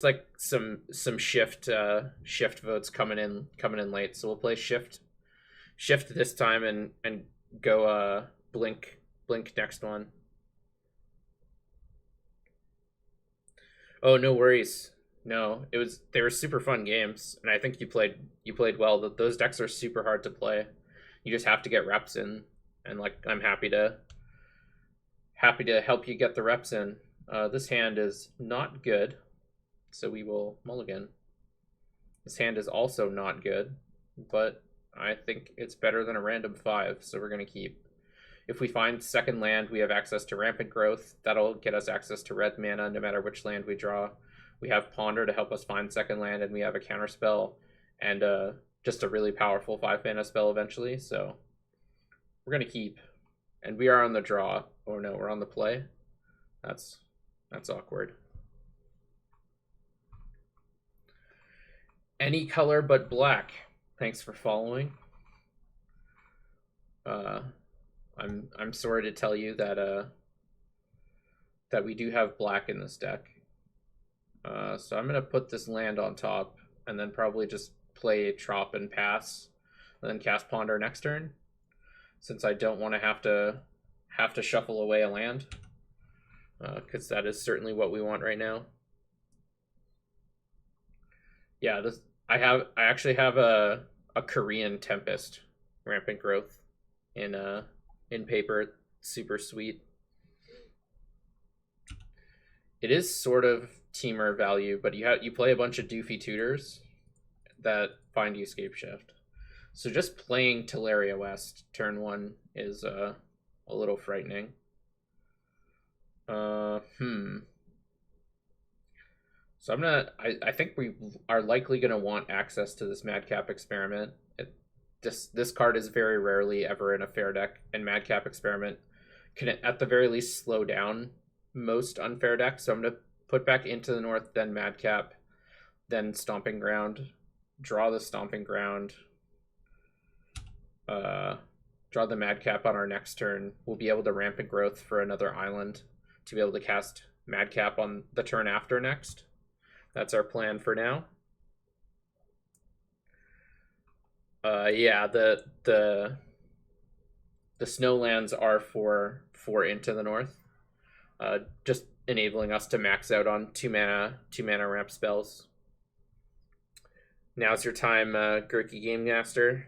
like some shift votes coming in late, so we'll play shift this time and go blink next one. Oh, no worries. No, they were super fun games, and I think you played well. Those decks are super hard to play. You just have to get reps in, and like I'm happy to help you get the reps in. This hand is not good, so we will mulligan. This hand is also not good, but I think it's better than a random 5, so we're going to keep. If we find second land, we have access to Rampant Growth. That'll get us access to red mana no matter which land we draw. We have Ponder to help us find second land, and we have a counterspell and just a really powerful 5-mana spell eventually, so we're going to keep. And we are on the draw. Oh no, we're on the play. That's awkward. Any color but black. Thanks for following. I'm sorry to tell you that that we do have black in this deck. So I'm gonna put this land on top and then probably just play Trop and pass, and then cast Ponder next turn, since I don't want to have to shuffle away a land, because that is certainly what we want right now. Yeah, I actually have a Korean Tempest Rampant Growth in paper. Super sweet. It is sort of teamer value, but you play a bunch of doofy tutors that find you Scapeshift. So just playing Teleria West turn 1 is a little frightening. So I think we are likely gonna want access to this Madcap Experiment. This card is very rarely ever in a fair deck, and Madcap Experiment can at the very least slow down most unfair decks. So I'm gonna put back Into the North, then Madcap, then Stomping Ground, draw the Stomping Ground, draw the Madcap on our next turn. We'll be able to Rampant Growth for another island to be able to cast Madcap on the turn after next. That's our plan for now. Yeah, the snowlands are for Into the North, just enabling us to max out on two mana ramp spells. Now's your time, Gurky Game Master.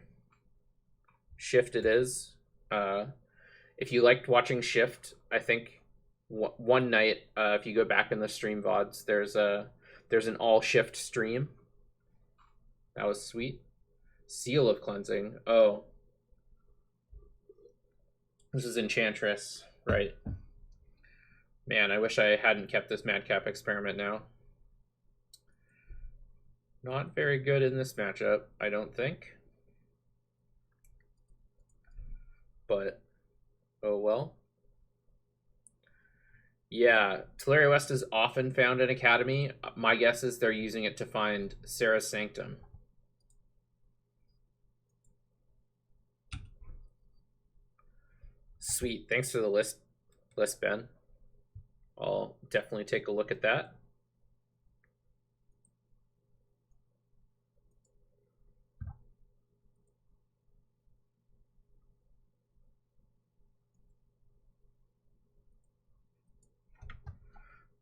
Shift it is. If you liked watching Shift, I think one night, if you go back in the stream VODs, there's an all Shift stream. That was sweet. Seal of Cleansing. Oh. This is Enchantress, right? Man, I wish I hadn't kept this Madcap Experiment now. Not very good in this matchup, I don't think. But, oh well. Yeah, Teleria West is often found in Academy. My guess is they're using it to find Sarah's Sanctum. Sweet, thanks for the list, Ben. I'll definitely take a look at that.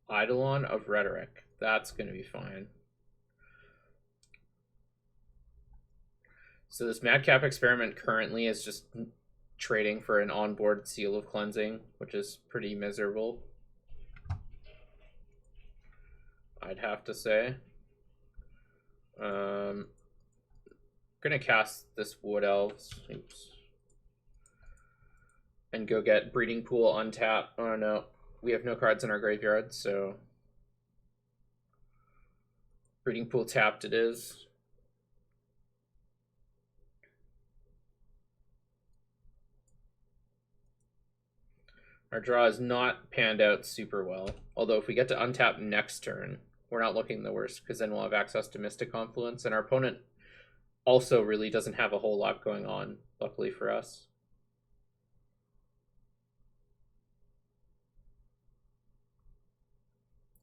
Eidolon of Rhetoric. That's going to be fine. So this Madcap Experiment currently is just trading for an onboard Seal of Cleansing, which is pretty miserable, I'd have to say. Gonna cast this Wood Elves. Oops. And go get Breeding Pool untap. Oh no, we have no cards in our graveyard, so Breeding Pool tapped it is. Our draw is not panned out super well. Although if we get to untap next turn, we're not looking the worst, because then we'll have access to Mystic Confluence, and our opponent also really doesn't have a whole lot going on, luckily for us.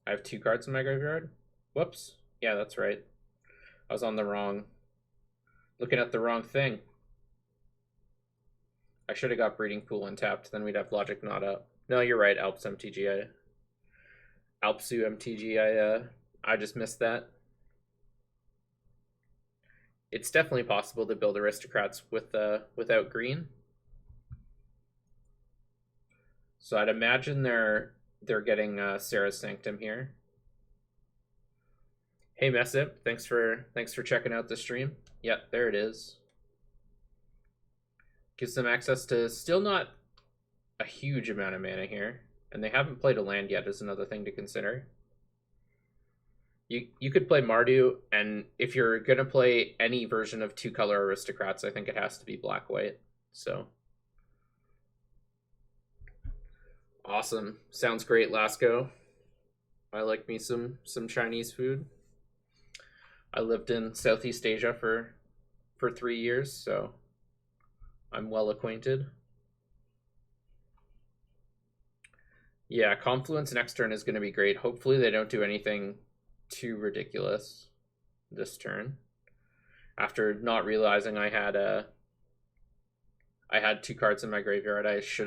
I have 2 cards in my graveyard. Whoops. Yeah, that's right. I was on the wrong... Looking at the wrong thing. I should have got Breeding Pool untapped, then we'd have Logic not up. No, you're right, Alps MTG. Alpsu MTG, I just missed that. It's definitely possible to build Aristocrats with without green. So I'd imagine they're getting Sarah's Sanctum here. Hey Messip, thanks for checking out the stream. Yep, there it is. Gives them access to still not a huge amount of mana here, and they haven't played a land yet is another thing to consider. You could play Mardu, and if you're gonna play any version of 2-color Aristocrats, I think it has to be black-white. So awesome. Sounds great, Lasco. I like me some Chinese food. I lived in Southeast Asia for 3 years, so I'm well acquainted. Yeah, Confluence next turn is going to be great. Hopefully they don't do anything too ridiculous this turn. After not realizing I had 2 cards in my graveyard, I should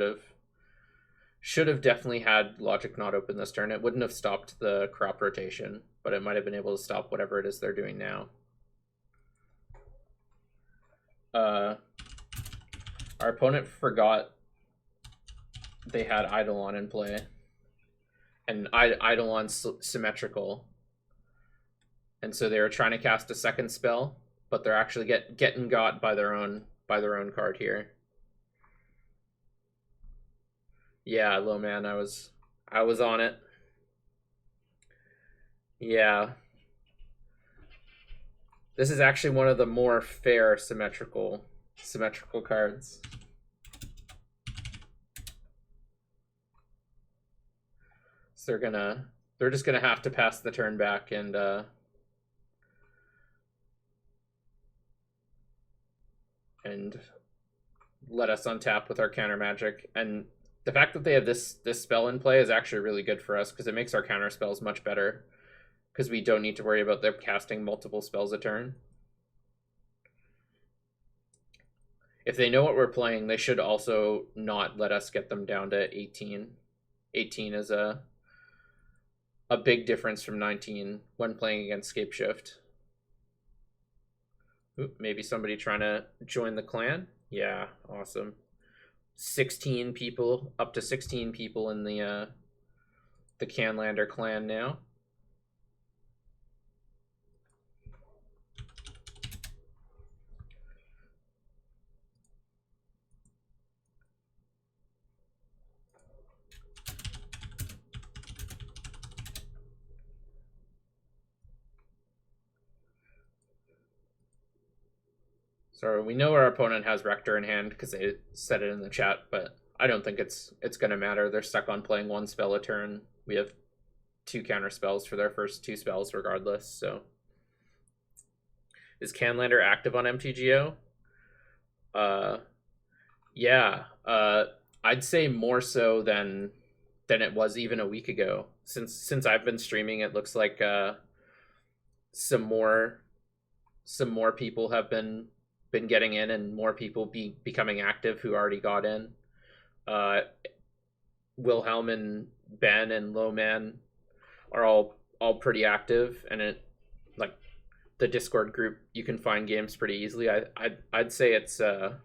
have definitely had Logic not open this turn. It wouldn't have stopped the crop rotation, but it might have been able to stop whatever it is they're doing now. Our opponent forgot they had Eidolon in play, and Eidolon's symmetrical, and so they were trying to cast a second spell, but they're actually getting got by their own card here. Yeah, low man, I was on it. Yeah. This is actually one of the more fair symmetrical cards. So they're just gonna have to pass the turn back and let us untap with our counter magic. And the fact that they have this spell in play is actually really good for us because it makes our counter spells much better, because we don't need to worry about them casting multiple spells a turn. If they know what we're playing, they should also not let us get them down to 18. 18 is a big difference from 19 when playing against Scapeshift. Ooh, maybe somebody trying to join the clan. Yeah, awesome. 16 people, up to 16 people in the Canlander clan now. So we know our opponent has Rector in hand because they said it in the chat, but I don't think it's going to matter. They're stuck on playing 1 spell a turn. We have 2 counter spells for their first 2 spells regardless. So is Canlander active on MTGO? Yeah. I'd say more so than it was even a week ago. Since I've been streaming, it looks like some more people have been getting in, and more people becoming active who already got in. Wilhelm and Ben and Lowman are all pretty active, and it, like, the Discord group, you can find games pretty easily. I'd say it's a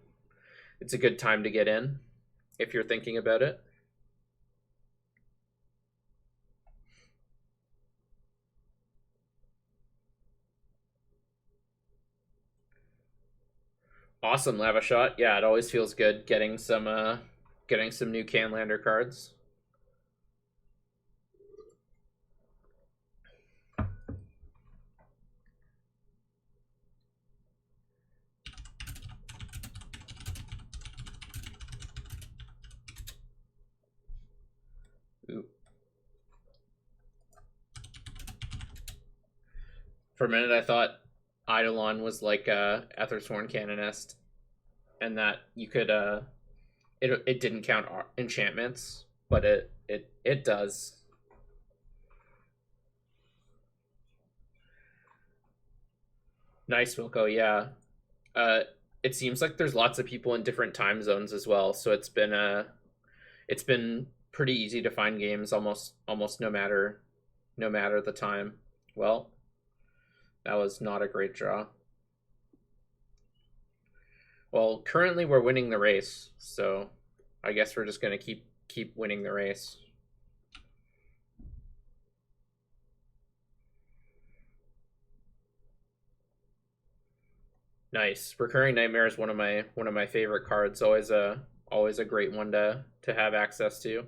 good time to get in if you're thinking about it. Awesome, Lava Shot. Yeah, it always feels good getting some new Canlander cards. Ooh. For a minute, I thought Eidolon was like Ethersworn Canonist, and that you could it didn't count enchantments, but it does. Nice, Wilco. Yeah. Uh, it seems like there's lots of people in different time zones as well, so it's been pretty easy to find games almost no matter the time. Well, that was not a great draw. Well, currently we're winning the race, so I guess we're just gonna keep winning the race. Nice. Recurring Nightmare is one of my favorite cards. Always a great one to have access to.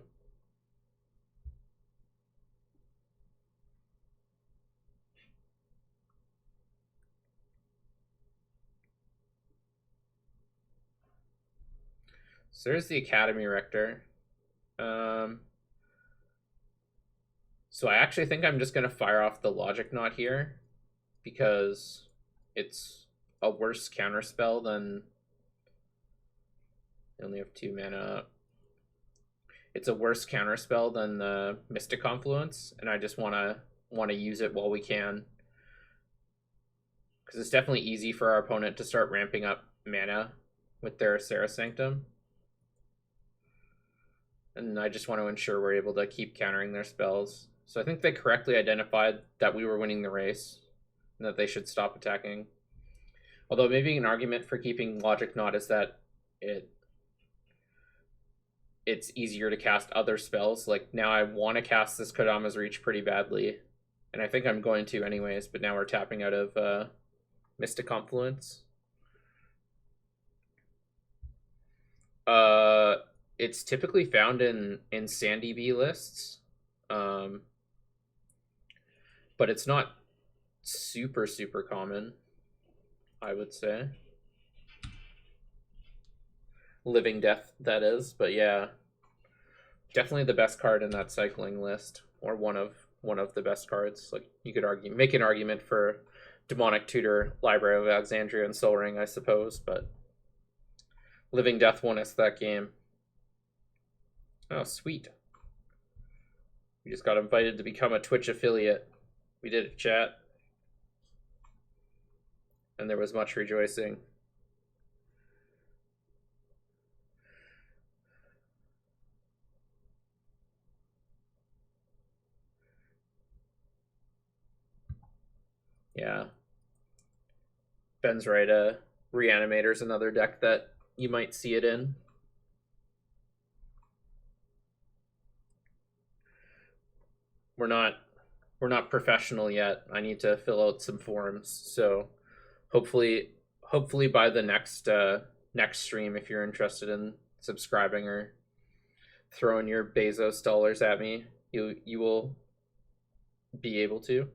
So there's the Academy Rector. So I actually think I'm just gonna fire off the Logic Knot here because it's a worse counterspell than I only have 2 mana. It's a worse counterspell than the Mystic Confluence, and I just wanna use it while we can. Because it's definitely easy for our opponent to start ramping up mana with their Serra Sanctum. And I just want to ensure we're able to keep countering their spells. So I think they correctly identified that we were winning the race and that they should stop attacking. Although maybe an argument for keeping Logic Knot is that it's easier to cast other spells. Like now I want to cast this Kodama's Reach pretty badly, and I think I'm going to anyways, but now we're tapping out of Mystic Confluence. It's typically found in Sandy B lists, but it's not super common, I would say. Living Death, that is, but yeah, definitely the best card in that cycling list, or one of the best cards. Like you could make an argument for Demonic Tutor, Library of Alexandria, and Sol Ring, I suppose, but Living Death won us that game. Oh, sweet. We just got invited to become a Twitch affiliate. We did it, chat. And there was much rejoicing. Yeah. Ben's right. Reanimator's another deck that you might see it in. We're not professional yet. I need to fill out some forms. So hopefully by the next stream, if you're interested in subscribing or throwing your Bezos dollars at me, you will be able to,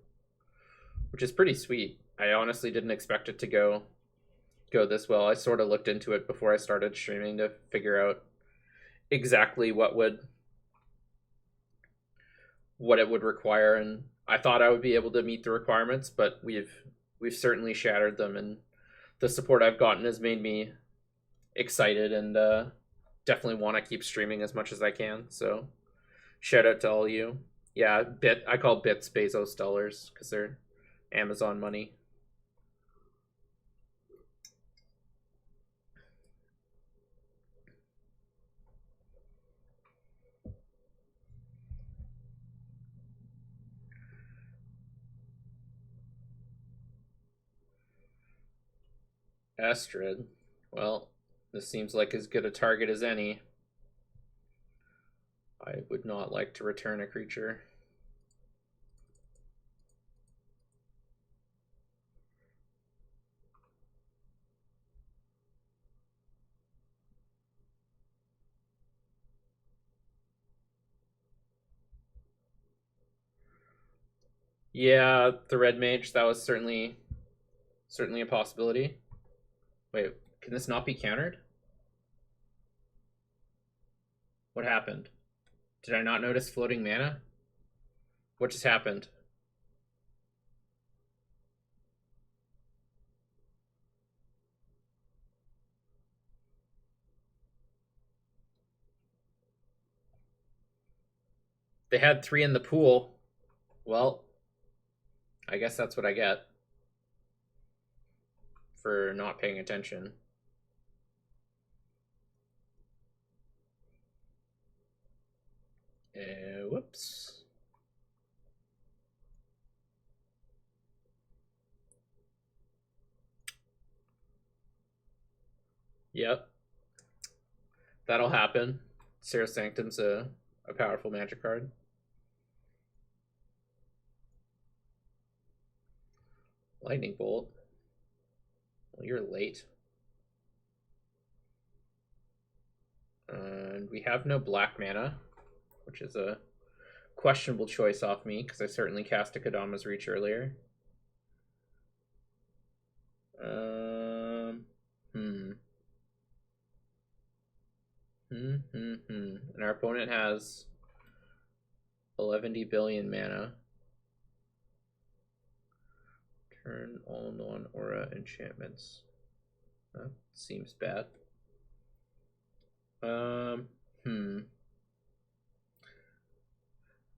which is pretty sweet. I honestly didn't expect it to go this well. I sort of looked into it before I started streaming to figure out exactly what it would require, and I thought I would be able to meet the requirements, but we've certainly shattered them, and the support I've gotten has made me excited and definitely want to keep streaming as much as I can. So shout out to all you. Yeah, I call bits Bezos dollars because they're Amazon money. Astrid. Well, this seems like as good a target as any. I would not like to return a creature. Yeah, the red mage, that was certainly a possibility. Wait, can this not be countered? What happened? Did I not notice floating mana? What just happened? They had 3 in the pool. Well, I guess that's what I get. for not paying attention. Whoops. Yep. That'll happen. Sarah Sanctum's a powerful magic card. Lightning Bolt. Well, you're late. And we have no black mana, which is a questionable choice off me, because I certainly cast a Kodama's Reach earlier. And our opponent has 11 billion mana. Turn all non-aura enchantments. That seems bad.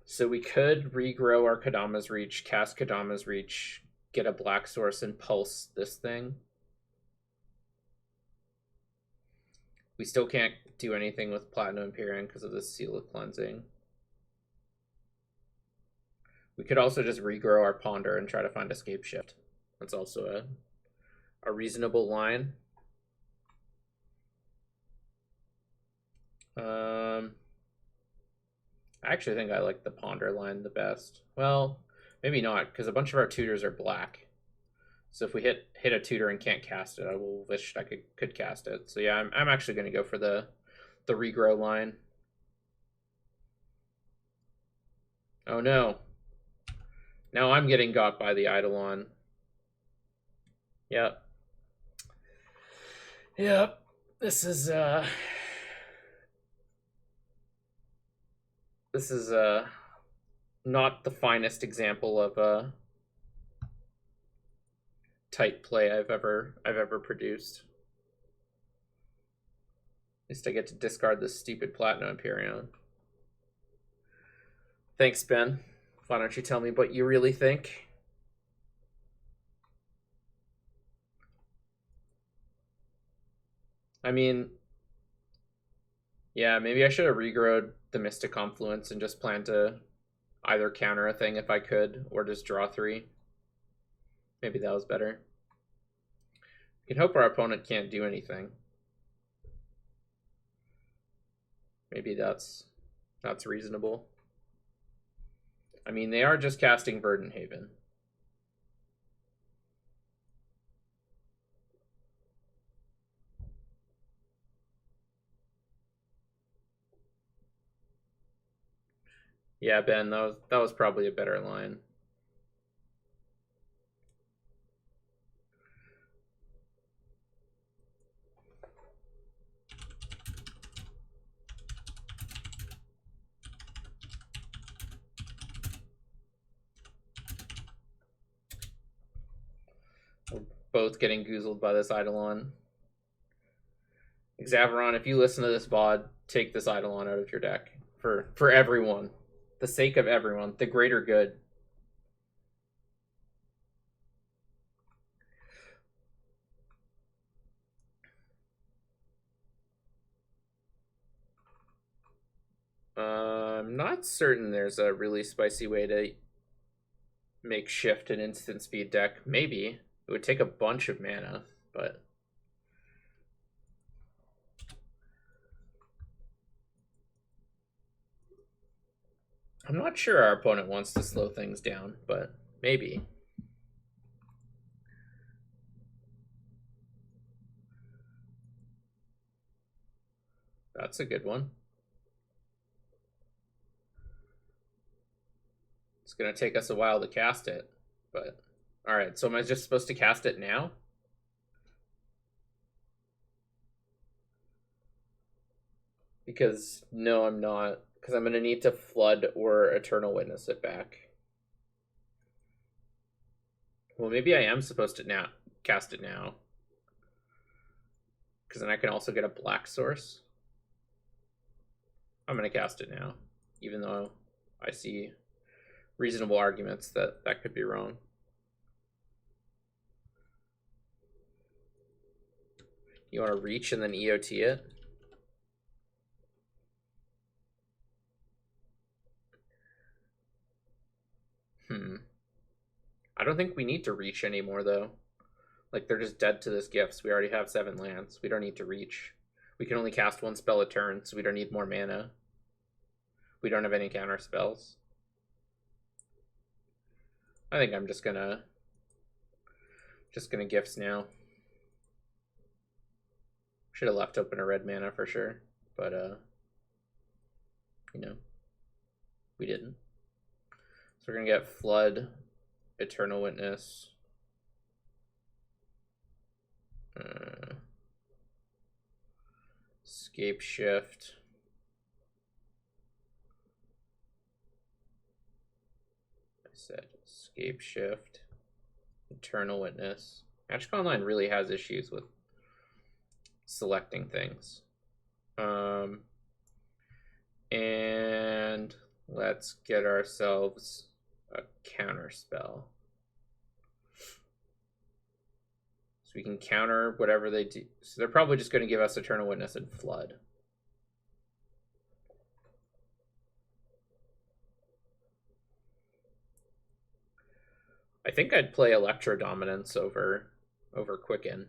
So we could regrow our Kodama's Reach, cast Kodama's Reach, get a black source, and pulse this thing. We still can't do anything with Platinum Empyrean because of the Seal of Cleansing. We could also just regrow our Ponder and try to find a Scapeshift. That's also a reasonable line. I actually think I like the Ponder line the best. Well, maybe not, because a bunch of our tutors are black. So if we hit a tutor and can't cast it, I will wish I could cast it. So yeah, I'm actually going to go for the regrow line. Oh no. Now I'm getting got by the Eidolon. Yep. Yep. This is not the finest example of tight play I've ever produced. At least I get to discard this stupid Platinum Empyrean. Thanks, Ben. Why don't you tell me what you really think? I mean, yeah, maybe I should have regrowed the Mystic Confluence and just planned to either counter a thing if I could, or just draw 3. Maybe that was better. We can hope our opponent can't do anything. Maybe that's reasonable. I mean, they are just casting Verdant Haven. Yeah, Ben, that was probably a better line. We're both getting goozled by this Eidolon. Xavaron, if you listen to this VOD, take this Eidolon out of your deck. For everyone. The sake of everyone. The greater good. I'm not certain there's a really spicy way to make Shift an instant speed deck. Maybe. It would take a bunch of mana, but... I'm not sure our opponent wants to slow things down, but maybe. That's a good one. It's going to take us a while to cast it, but... Alright, so am I just supposed to cast it now? Because, no, I'm not. Because I'm going to need to Flood or Eternal Witness it back. Well, maybe I am supposed to cast it now. Because then I can also get a black source. I'm going to cast it now. Even though I see reasonable arguments that could be wrong. You want to reach and then EOT it? I don't think we need to reach anymore, though. Like, they're just dead to this gifts. We already have 7 lands. We don't need to reach. We can only cast 1 spell a turn, so we don't need more mana. We don't have any counter spells. I think I'm just gonna gifts now. Should have left open a red mana for sure, but you know, we didn't. So we're gonna get Flood, Eternal Witness, Scapeshift, Scapeshift, Eternal Witness. Magic Online really has issues with selecting things. And let's get ourselves a counter spell. So we can counter whatever they do. So they're probably just going to give us Eternal Witness and Flood. I think I'd play Electro Dominance over Quicken.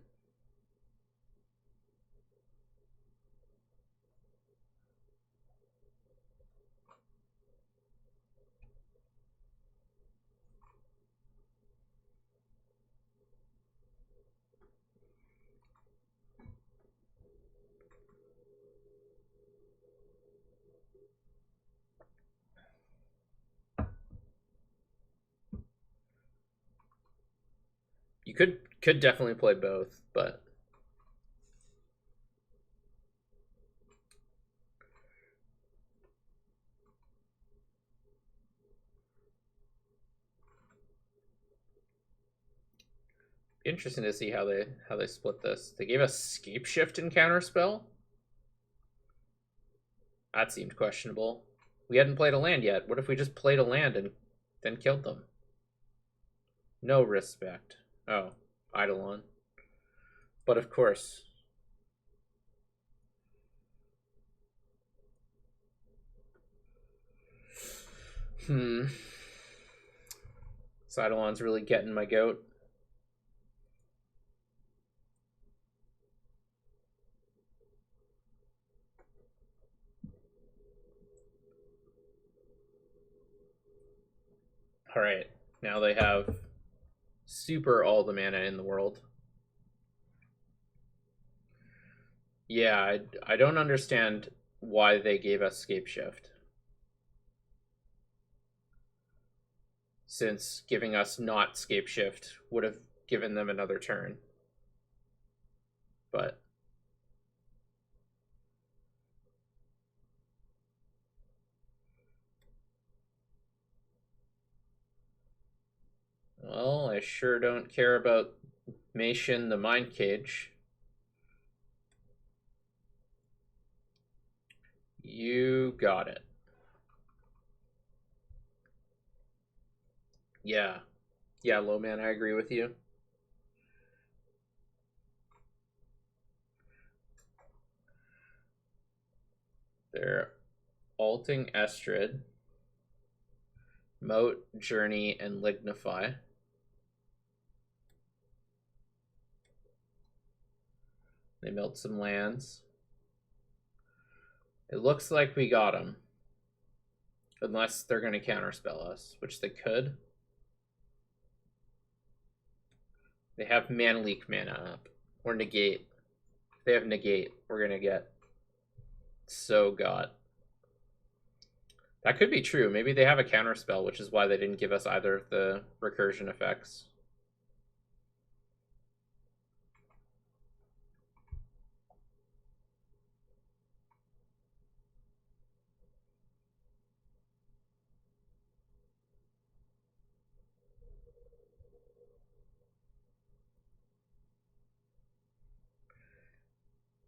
You could definitely play both, but interesting to see how they split this. They gave us Scapeshift and Counterspell. That seemed questionable. We hadn't played a land yet. What if we just played a land and then killed them? No respect. Oh, Eidolon. But of course. This Eidolon's really getting my goat. All right, now they have super all the mana in the world. Yeah, I don't understand why they gave us Scapeshift. Since giving us not Scapeshift would have given them another turn. But well, I sure don't care about Mason the Mind Cage. You got it. Yeah. Yeah, low man, I agree with you. They're alting Estrid, Moat, Journey, and Lignify. They milled some lands. It looks like we got them. Unless they're going to counterspell us, which they could. They have Mana Leak mana up. Or Negate. If they have Negate, we're going to get so got. That could be true. Maybe they have a counterspell, which is why they didn't give us either of the recursion effects.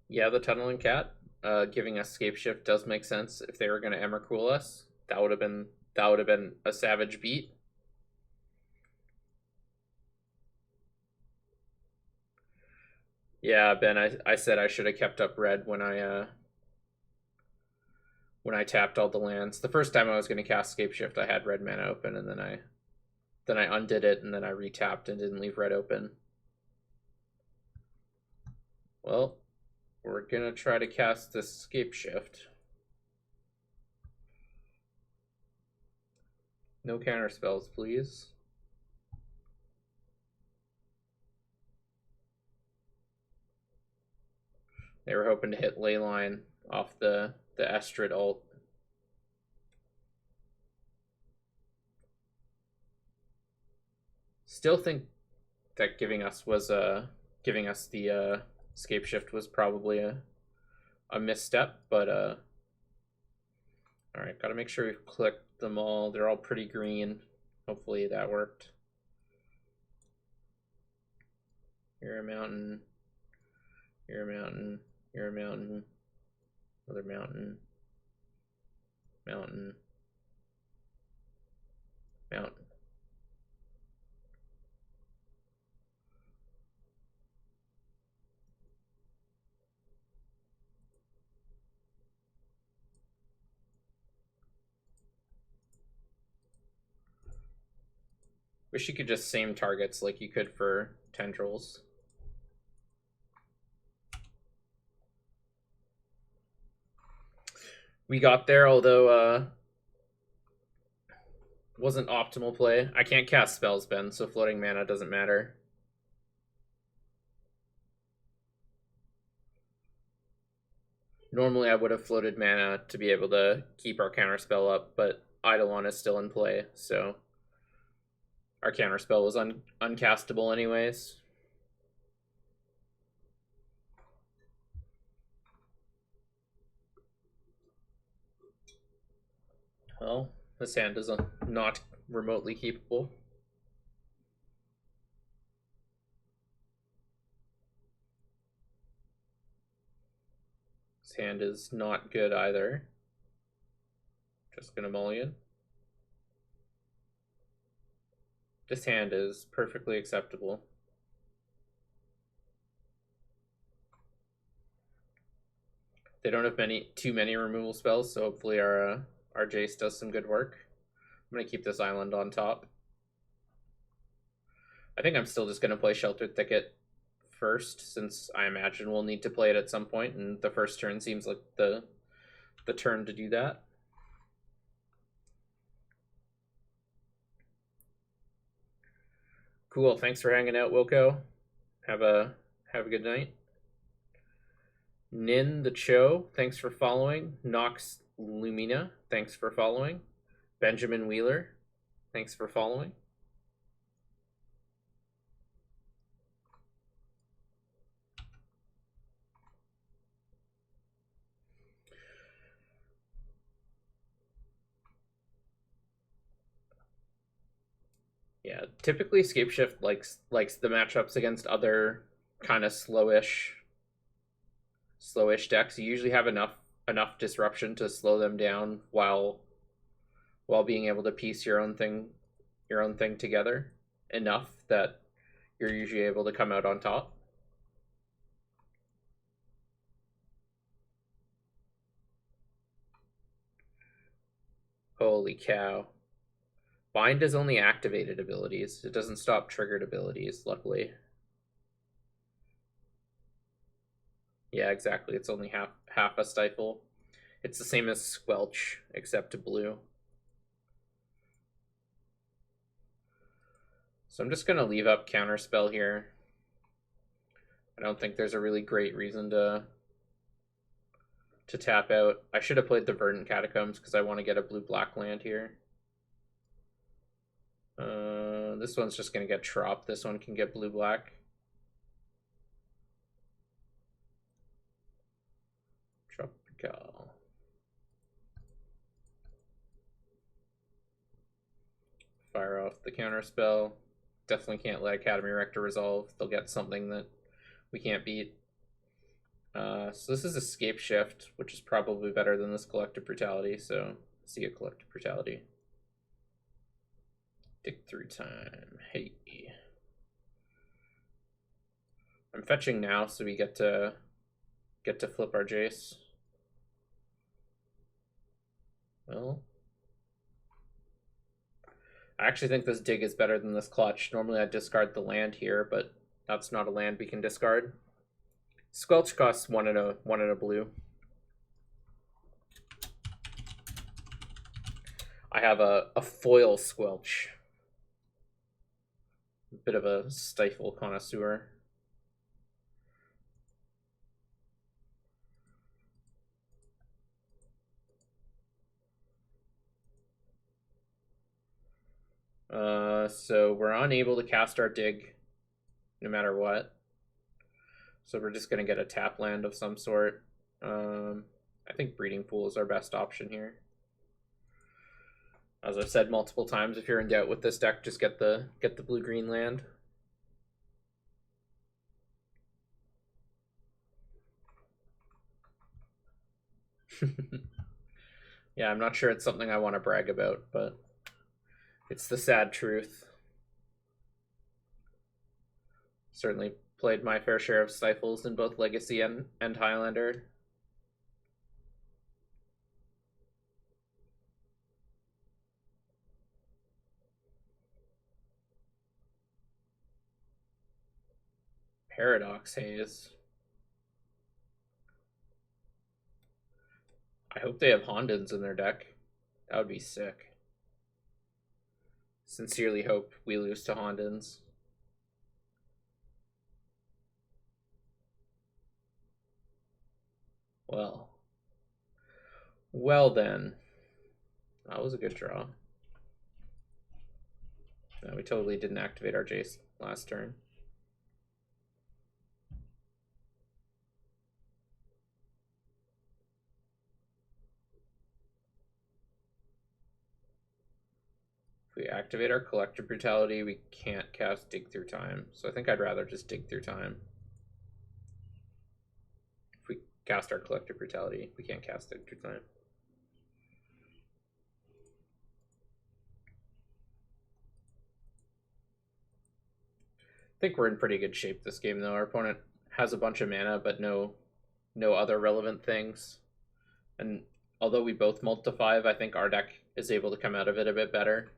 Yeah, the Tunneling Cat giving us Scapeshift does make sense. If they were going to Emrakul us, that would have been a savage beat. Yeah, Ben, I said I should have kept up red when I tapped all the lands. The first time I was going to cast Scapeshift, I had red mana open, and then I undid it, and then I retapped and didn't leave red open. Well, we're gonna try to cast this Scapeshift. No counter spells, please. They were hoping to hit Leyline off the Estrid ult. Still think that giving us the Scapeshift was probably a misstep, but all right, gotta make sure we've clicked them all. They're all pretty green. Hopefully that worked. You're a mountain. You're a mountain. You're a mountain. Another mountain. Mountain. Mountain. Wish you could just same targets like you could for tendrils. We got there, although wasn't optimal play. I can't cast spells, Ben, so floating mana doesn't matter. Normally I would have floated mana to be able to keep our counterspell up, but Eidolon is still in play, so our counterspell was uncastable anyways. Well, this hand is not remotely keepable. This hand is not good either. Just gonna mulligan. This hand is perfectly acceptable. They don't have too many removal spells, so hopefully our Jace does some good work. I'm gonna keep this island on top. I think I'm still just gonna play Sheltered Thicket first, since I imagine we'll need to play it at some point, and the first turn seems like the turn to do that. Cool. Thanks for hanging out, Wilco. Have a good night. Nin the Cho, thanks for following. Nox Lumina, thanks for following. Benjamin Wheeler, thanks for following. Yeah, typically Scapeshift likes the matchups against other kind of slowish decks. You usually have enough disruption to slow them down while being able to piece your own thing together enough that you're usually able to come out on top. Holy cow. Bind is only activated abilities. It doesn't stop triggered abilities, luckily. Yeah, exactly. It's only half a stifle. It's the same as Squelch, except blue. So I'm just gonna leave up Counterspell here. I don't think there's a really great reason to tap out. I should have played the Verdant Catacombs because I want to get a blue-black land here. This one's just gonna get Trop. This one can get blue-black. Tropical. Fire off the Counterspell. Definitely can't let Academy Rector resolve. They'll get something that we can't beat. So this is Scapeshift, which is probably better than this Collective Brutality, so see a Collective Brutality. Dig through time. Hey. I'm fetching now, so we get to flip our Jace. Well, I actually think this dig is better than this clutch. Normally I'd discard the land here, but that's not a land we can discard. Squelch costs one and a blue. I have a foil Squelch. A bit of a stifle connoisseur. So we're unable to cast our dig no matter what. So we're just going to get a tap land of some sort. I think Breeding Pool is our best option here. As I've said multiple times, if you're in doubt with this deck, just get the blue-green land. Yeah, I'm not sure it's something I want to brag about, but it's the sad truth. Certainly played my fair share of stifles in both Legacy and Highlander. Paradox Haze. I hope they have Hondens in their deck. That would be sick. Sincerely hope we lose to Hondens. Well then. That was a good draw. No, we totally didn't activate our Jace last turn. If we activate our Collective Brutality, we can't cast Dig Through Time. So I think I'd rather just Dig Through Time. If we cast our Collective Brutality, we can't cast Dig Through Time. I think we're in pretty good shape this game, though. Our opponent has a bunch of mana, but no other relevant things. And although we both multi 5, I think our deck is able to come out of it a bit better.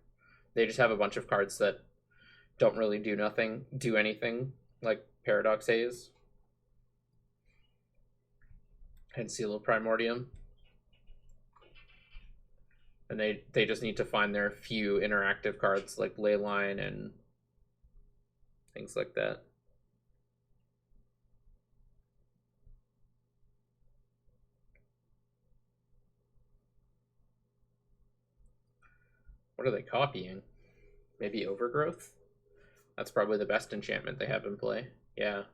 They just have a bunch of cards that don't really do anything, like Paradox Haze and Seal of Primordium. And they just need to find their few interactive cards like Leyline and things like that. What are they copying? Maybe Overgrowth? That's probably the best enchantment they have in play. Yeah.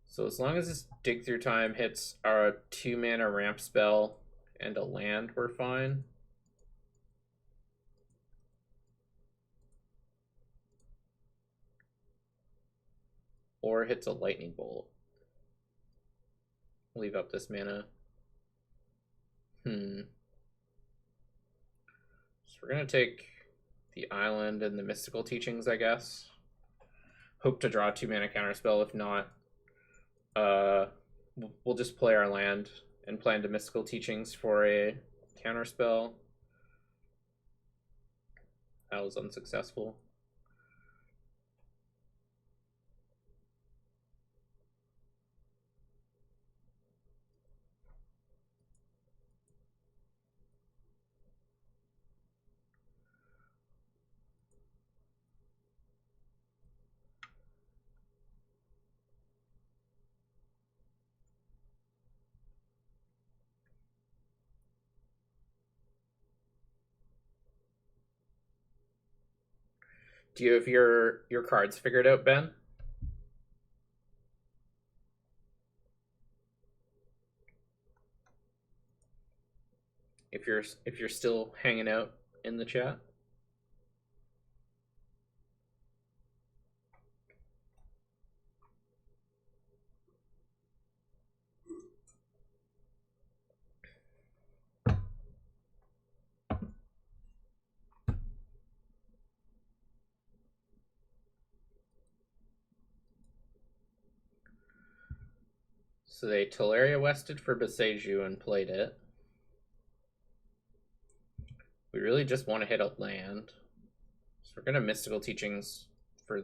So as long as this Dig Through Time hits our 2-mana ramp spell and a land, we're fine. Or hits a Lightning Bolt. Leave up this mana. So we're going to take the Island and the Mystical Teachings, I guess. Hope to draw a 2-mana counterspell. If not, we'll just play our land and play into Mystical Teachings for a counterspell. That was unsuccessful. Do you have your cards figured out, Ben? If you're still hanging out in the chat. So they Teleria Wested for Beseju and played it. We really just want to hit a land. So we're gonna Mystical Teachings for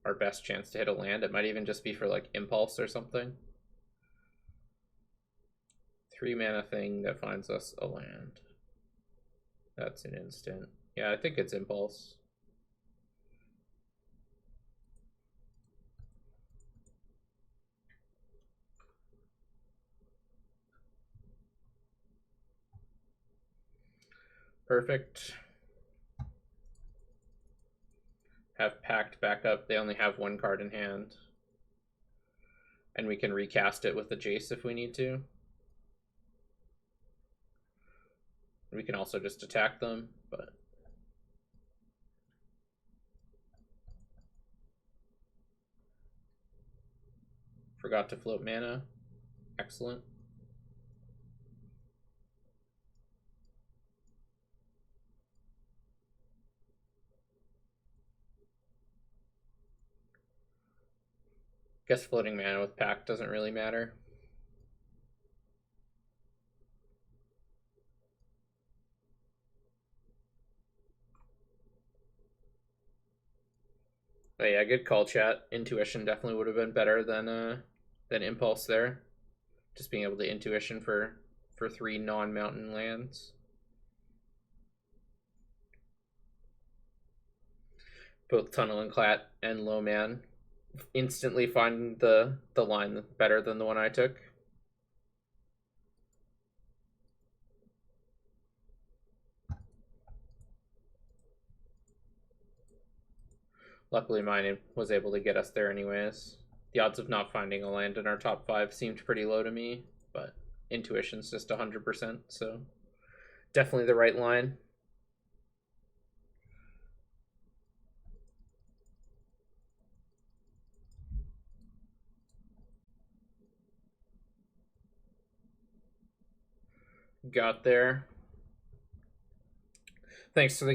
our best chance to hit a land. It might even just be for like Impulse or something. 3-mana thing that finds us a land. That's an instant. Yeah, I think it's Impulse. Perfect. Have Pact back up. They only have 1 card in hand. And we can recast it with the Jace if we need to. We can also just attack them, but... Forgot to float mana. Excellent. Guess floating mana with Pact doesn't really matter. But yeah, good call, chat. Intuition definitely would have been better than Impulse there. Just being able to Intuition for 3 non-mountain lands. Both Tunnel and Clat and Low Man instantly find the line better than the one I took. Luckily mine was able to get us there anyways. The odds of not finding a land in our top 5 seemed pretty low to me, but Intuition's just 100%, so definitely the right line. Got there. Thanks to the game.